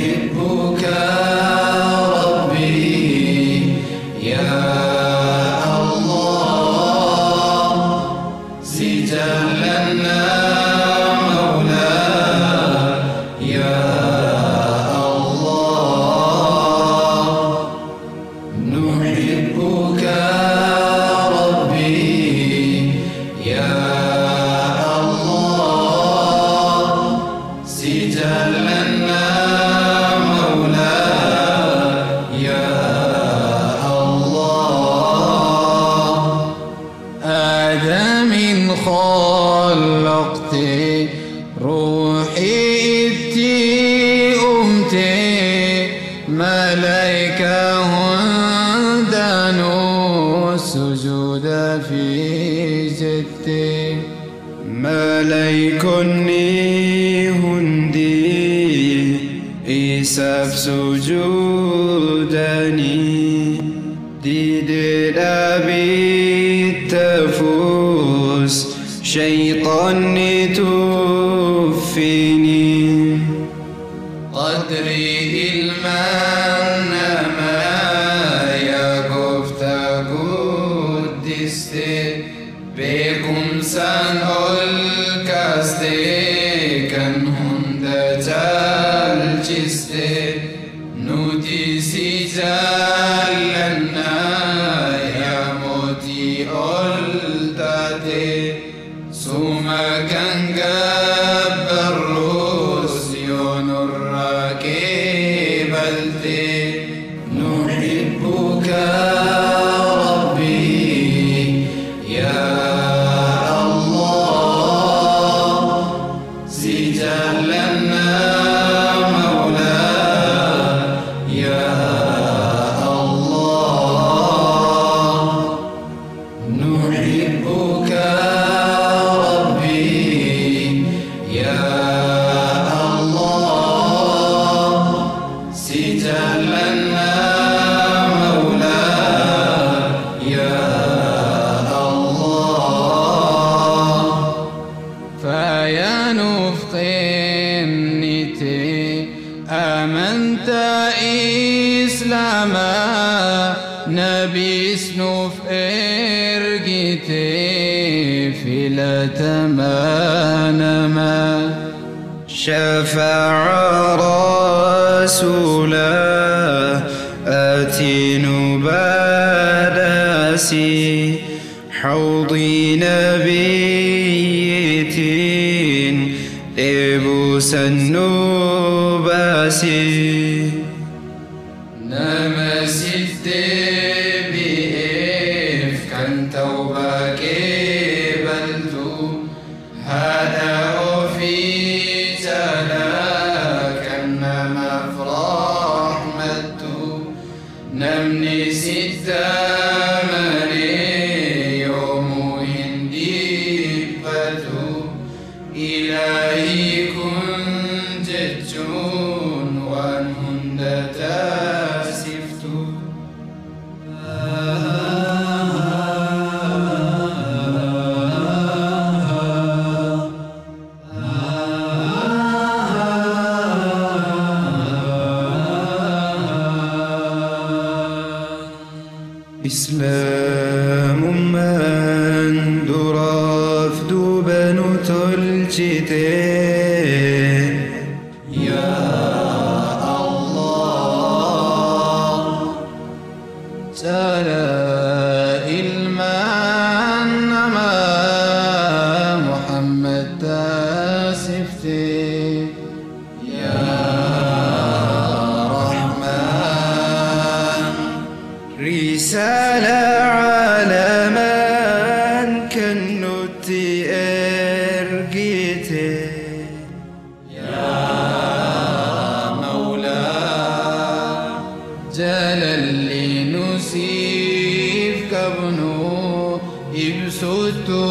نحبك ربي يا الله زد لنا مولاي يا الله نحبك ربي يا الله زد لنا مولاي يا الله آدم خلقت روحي إتي أمتي ملائكة هندانو السجود في جدي ملائكني هندي إساف سجودني ديد الأبي تفوس شيطاني توفيني قدري المن ما يقفت قدستي بكم سنقول كاستي كان هند جالجستي نوتي سجالنا يا موتي أولتاتي سوما كان قبر روسيون الراكبلتي نحبك ربي يا الله زد لنا مولاي يا الله نحبك ربي يا الله زد لنا مولاي يا الله فيا نفق النتي آمنت إسلاما نبي سنوف إرقتي في لا تمانما شفع رسولا آتي نبادسي حوضي نبيتين لبوس النباسي نمسيت بإف كان توبك بلتو هذا في جلاك إنما فرح مدتو نمني ستة إلهي كنت جون وأنهن تاسفت إسلام من درف دوبن تلجتين يا الله تلا المن ما محمد تاسفتي يا رحمن رسالة على من كنتي أرقيتي يا مولاي جلال لنسيف كبنو إبسطو